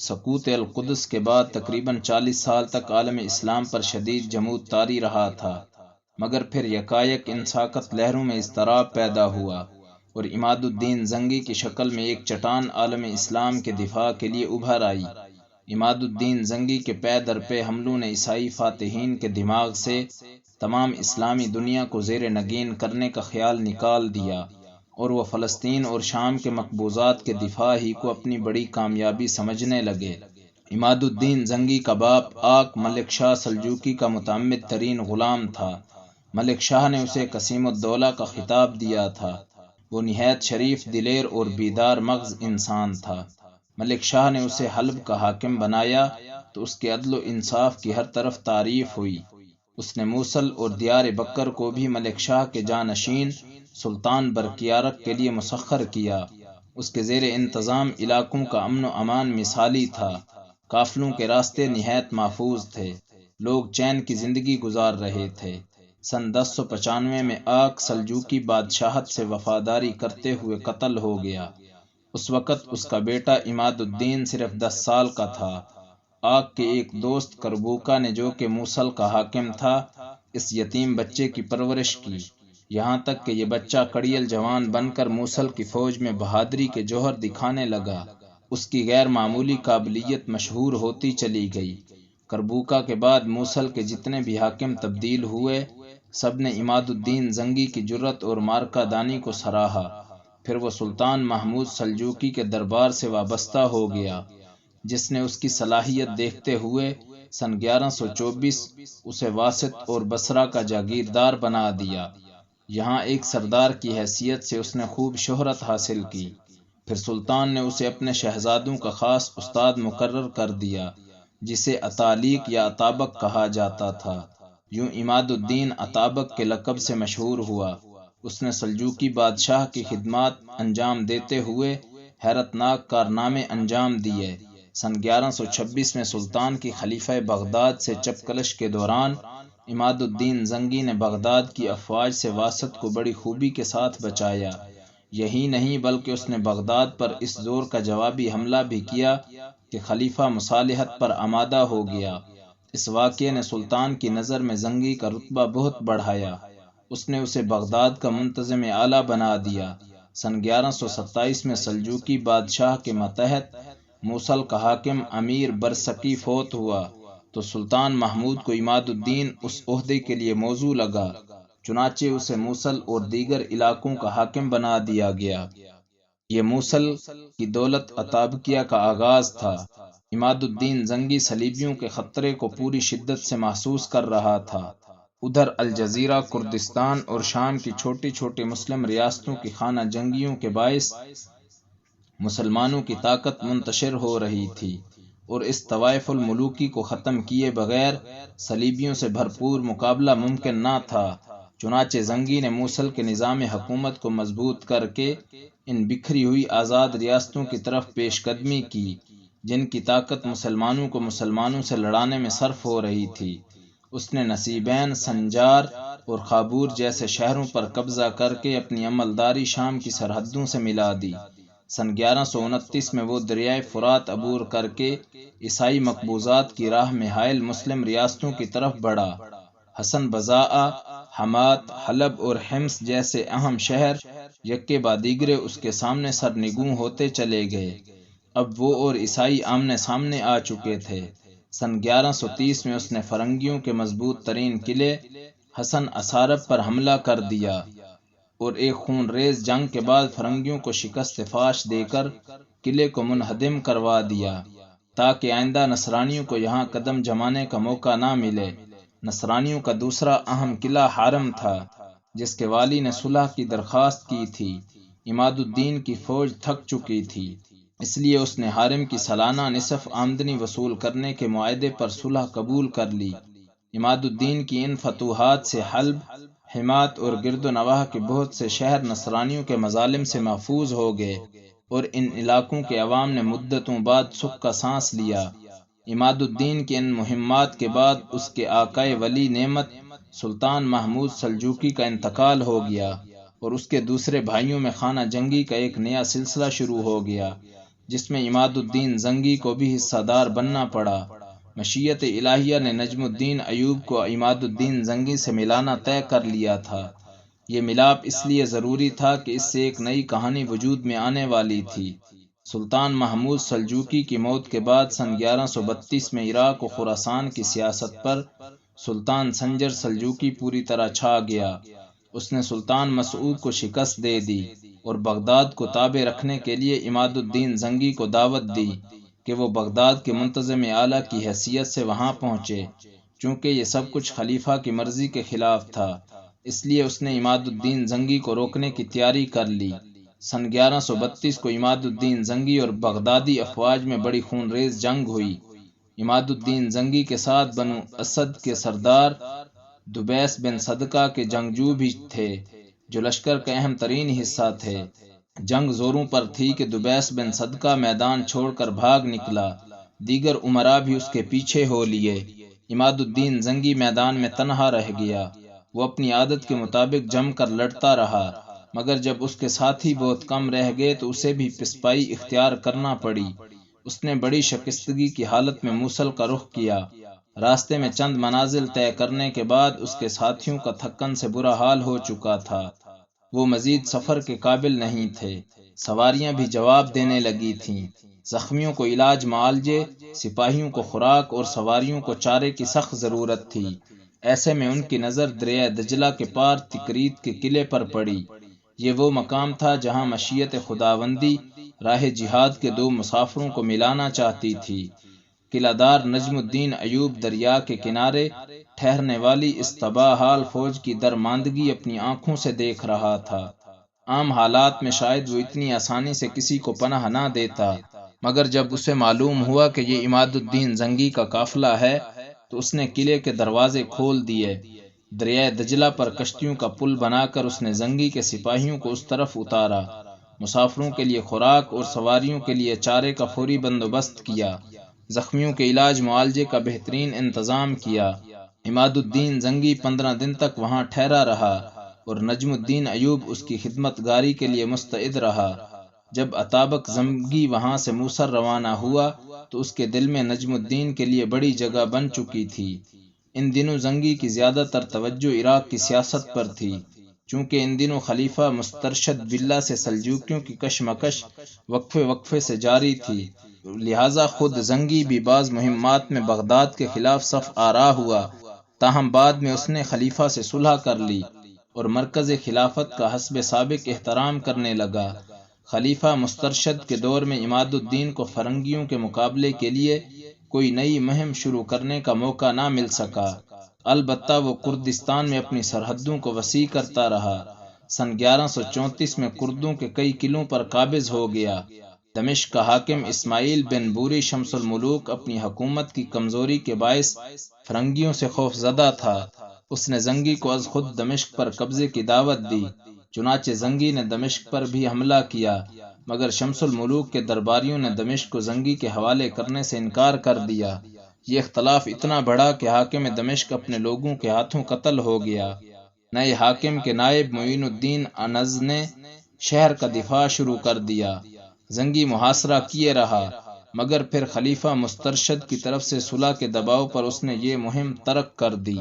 سقوط القدس کے بعد تقریباً 40 سال تک عالم اسلام پر شدید جمود طاری رہا تھا، مگر پھر یکایک ان ساکت لہروں میں اضطراب پیدا ہوا اور عماد الدین زنگی کی شکل میں ایک چٹان عالم اسلام کے دفاع کے لیے ابھر آئی۔ عماد الدین زنگی کے پے در پے حملوں نے عیسائی فاتحین کے دماغ سے تمام اسلامی دنیا کو زیر نگین کرنے کا خیال نکال دیا، اور وہ فلسطین اور شام کے مقبوضات کے دفاع ہی کو اپنی بڑی کامیابی سمجھنے لگے۔ عماد الدین زنگی کا باپ آق ملک شاہ سلجوقی کا متعمد ترین غلام تھا۔ ملک شاہ نے اسے قسیم الدولہ کا خطاب دیا تھا۔ وہ نہایت شریف دلیر اور بیدار مغز انسان تھا۔ ملک شاہ نے اسے حلب کا حاکم بنایا تو اس کے عدل و انصاف کی ہر طرف تعریف ہوئی۔ اس نے موصل اور دیار بکر کو بھی ملک شاہ کے جانشین سلطان برکیارق کے لیے مسخر کیا۔ اس کے زیر انتظام علاقوں کا امن و امان مثالی تھا۔ قافلوں کے راستے نہایت محفوظ تھے۔ لوگ چین کی زندگی گزار رہے تھے۔ سن 1095 میں آق سلجوقی بادشاہت سے وفاداری کرتے ہوئے قتل ہو گیا۔ اس وقت اس کا بیٹا عماد الدین صرف 10 سال کا تھا۔ آق کے ایک دوست کربوکا نے، جو کہ موصل کا حاکم تھا، اس یتیم بچے کی پرورش کی، یہاں تک کہ یہ بچہ کڑیل جوان بن کر موصل کی فوج میں بہادری کے جوہر دکھانے لگا۔ اس کی غیر معمولی قابلیت مشہور ہوتی چلی گئی۔ کربوکا کے بعد موصل کے جتنے بھی حاکم تبدیل ہوئے، سب نے عماد الدین زنگی کی جرأت اور مارکہ دانی کو سراہا۔ پھر وہ سلطان محمود سلجوقی کے دربار سے وابستہ ہو گیا، جس نے اس کی صلاحیت دیکھتے ہوئے سن 1124 اسے واسط اور بصرہ کا جاگیردار بنا دیا۔ یہاں ایک سردار کی حیثیت سے اس نے خوب شہرت حاصل کی۔ پھر سلطان نے اسے اپنے شہزادوں کا خاص استاد مقرر کر دیا، جسے اتالیق یا اطابق کہا جاتا تھا۔ یوں عماد الدین اطابق کے لقب سے مشہور ہوا۔ اس نے سلجوقی بادشاہ کی خدمات انجام دیتے ہوئے حیرت ناک کارنامے انجام دیے۔ سن 1126 میں سلطان کی خلیفہ بغداد سے چپکلش کے دوران عماد الدین زنگی نے بغداد کی افواج سے واسط کو بڑی خوبی کے ساتھ بچایا۔ یہی نہیں بلکہ اس نے بغداد پر اس زور کا جوابی حملہ بھی کیا کہ خلیفہ مصالحت پر آمادہ ہو گیا۔ اس واقعے نے سلطان کی نظر میں زنگی کا رتبہ بہت بڑھایا۔ اس نے اسے بغداد کا منتظم اعلیٰ بنا دیا۔ سن 1127 میں سلجوقی بادشاہ کے ماتحت موصل کا حاکم امیر برسکی فوت ہوا تو سلطان محمود کو عماد الدین اس عہدے کے لیے موزوں لگا، چنانچہ اسے موصل اور دیگر علاقوں کا حاکم بنا دیا گیا۔ یہ موصل کی دولت اطابقیہ کا آغاز تھا۔ عماد الدین زنگی صلیبیوں کے خطرے کو پوری شدت سے محسوس کر رہا تھا۔ ادھر الجزیرہ، کردستان اور شام کی چھوٹی چھوٹی مسلم ریاستوں کی خانہ جنگیوں کے باعث مسلمانوں کی طاقت منتشر ہو رہی تھی، اور اس طوائف الملوکی کو ختم کیے بغیر صلیبیوں سے بھرپور مقابلہ ممکن نہ تھا۔ چنانچہ زنگی نے موصل کے نظام حکومت کو مضبوط کر کے ان بکھری ہوئی آزاد ریاستوں کی طرف پیش قدمی کی، جن کی طاقت مسلمانوں کو مسلمانوں سے لڑانے میں صرف ہو رہی تھی۔ اس نے نصیبین، سنجار اور خابور جیسے شہروں پر قبضہ کر کے اپنی عملداری شام کی سرحدوں سے ملا دی۔ سن 1129 میں وہ دریائے فرات عبور کر کے عیسائی مقبوضات کی راہ میں حائل مسلم ریاستوں کی طرف بڑھا۔ حسن بزاء، حمات، حلب اور حمص جیسے اہم شہر یکے بعد دیگرے اس کے سامنے سرنگوں ہوتے چلے گئے۔ اب وہ اور عیسائی آمنے سامنے آ چکے تھے۔ سن 1130 میں اس نے فرنگیوں کے مضبوط ترین قلعے حسن اسارب پر حملہ کر دیا اور ایک خون ریز جنگ کے بعد فرنگیوں کو شکست فاش دے کر قلعے کو منہدم کروا دیا، تاکہ آئندہ نصرانیوں کو یہاں قدم جمانے کا موقع نہ ملے۔ نصرانیوں کا دوسرا اہم قلعہ حارم تھا، جس کے والی نے صلح کی درخواست کی تھی۔ عماد الدین کی فوج تھک چکی تھی، اس لیے اس نے حارم کی سالانہ نصف آمدنی وصول کرنے کے معاہدے پر صلح قبول کر لی۔ عماد الدین کی ان فتوحات سے حلب، حمات اور گرد و نواح کے بہت سے شہر نصرانیوں کے مظالم سے محفوظ ہو گئے، اور ان علاقوں کے عوام نے مدتوں بعد سکھ کا سانس لیا۔ عماد الدین کی ان مہمات کے بعد اس کے آقائے ولی نعمت سلطان محمود سلجوقی کا انتقال ہو گیا، اور اس کے دوسرے بھائیوں میں خانہ جنگی کا ایک نیا سلسلہ شروع ہو گیا، جس میں عماد الدین زنگی کو بھی حصہ دار بننا پڑا۔ مشیت الہیہ نے نجم الدین ایوب کو عماد الدین زنگی سے ملانا طے کر لیا تھا۔ یہ ملاپ اس لیے ضروری تھا کہ اس سے ایک نئی کہانی وجود میں آنے والی تھی۔ سلطان محمود سلجوقی کی موت کے بعد سن 1132 میں عراق و خراسان کی سیاست پر سلطان سنجر سلجوقی پوری طرح چھا گیا۔ اس نے سلطان مسعود کو شکست دے دی اور بغداد کو تابع رکھنے کے لیے عماد الدین زنگی کو دعوت دی کہ وہ بغداد کے منتظم اعلیٰ کی حیثیت سے وہاں پہنچے۔ چونکہ یہ سب کچھ خلیفہ کی مرضی کے خلاف تھا، اس لیے اس نے عماد الدین زنگی کو روکنے کی تیاری کر لی۔ سن 1132 کو عماد الدین زنگی اور بغدادی افواج میں بڑی خونریز جنگ ہوئی۔ عماد الدین زنگی کے ساتھ بنو اسد کے سردار دبیس بن صدقہ کے جنگجو بھی تھے، جو لشکر کا اہم ترین حصہ تھے۔ جنگ زوروں پر تھی کہ دبیس بن صدقہ میدان چھوڑ کر بھاگ نکلا، دیگر امراء بھی اس کے پیچھے ہو لیے۔ عماد الدین زنگی میدان میں تنہا رہ گیا۔ وہ اپنی عادت کے مطابق جم کر لڑتا رہا، مگر جب اس کے ساتھی بہت کم رہ گئے تو اسے بھی پسپائی اختیار کرنا پڑی۔ اس نے بڑی شکستگی کی حالت میں موصل کا رخ کیا۔ راستے میں چند منازل طے کرنے کے بعد اس کے ساتھیوں کا تھکن سے برا حال ہو چکا تھا۔ وہ مزید سفر کے قابل نہیں تھے۔ سواریاں بھی جواب دینے لگی تھیں۔ زخمیوں کو علاج معالجے، سپاہیوں کو خوراک اور سواریوں کو چارے کی سخت ضرورت تھی۔ ایسے میں ان کی نظر دریائے دجلہ کے پار تکریت کے قلعے پر پڑی۔ یہ وہ مقام تھا جہاں مشیت خداوندی راہ جہاد کے دو مسافروں کو ملانا چاہتی تھی۔ قلعہ دار نجم الدین ایوب دریا کے کنارے ٹھہرنے والی اس تباہ حال فوج کی درماندگی اپنی آنکھوں سے دیکھ رہا تھا۔ عام حالات میں شاید وہ اتنی آسانی سے کسی کو پناہ نہ دیتا، مگر جب اسے معلوم ہوا کہ یہ عماد الدین زنگی کا قافلہ ہے تو اس نے قلعے کے دروازے کھول دیے۔ دریائے دجلہ پر کشتیوں کا پل بنا کر اس نے زنگی کے سپاہیوں کو اس طرف اتارا، مسافروں کے لیے خوراک اور سواریوں کے لیے چارے کا فوری بندوبست کیا، زخمیوں کے علاج معالجے کا بہترین انتظام کیا۔ عماد الدین زنگی 15 دن تک وہاں ٹھہرا رہا اور نجم الدین ایوب اس کی خدمت گاری کے لیے مستعد رہا۔ جب اتابک زنگی وہاں سے موصل روانہ ہوا تو اس کے دل میں نجم الدین کے لیے بڑی جگہ بن چکی تھی۔ ان دنوں زنگی کی زیادہ تر توجہ عراق کی سیاست پر تھی، چونکہ ان دنوں خلیفہ مسترشد باللہ سے سلجوقیوں کی کشمکش وقفے وقفے سے جاری تھی، لہذا خود زنگی بھی بعض مہمات میں بغداد کے خلاف صف آرا ہوا۔ تاہم بعد میں اس نے خلیفہ سے صلح کر لی اور مرکز خلافت کا حسب سابق احترام کرنے لگا۔ خلیفہ مسترشد کے دور میں عماد الدین کو فرنگیوں کے مقابلے کے لیے کوئی نئی مہم شروع کرنے کا موقع نہ مل سکا، البتہ وہ کردستان میں اپنی سرحدوں کو وسیع کرتا رہا۔ سن 1134 میں کردوں کے کئی قلعوں پر قابض ہو گیا۔ دمشق کا حاکم اسماعیل بن بوری شمس الملوک اپنی حکومت کی کمزوری کے باعث فرنگیوں سے خوف زدہ تھا۔ اس نے زنگی کو از خود دمشق پر قبضے کی دعوت دی، چنانچہ زنگی نے دمشق پر بھی حملہ کیا، مگر شمس الملوک کے درباریوں نے دمشق کو زنگی کے حوالے کرنے سے انکار کر دیا۔ یہ اختلاف اتنا بڑھا کہ حاکم دمشق اپنے لوگوں کے ہاتھوں قتل ہو گیا۔ نئے حاکم کے نائب معین الدین انز نے شہر کا دفاع شروع کر دیا۔ زنگی محاصرہ کیے رہا، مگر پھر خلیفہ مسترشد کی طرف سے صلح کے دباؤ پر اس نے یہ مہم ترک کر دی۔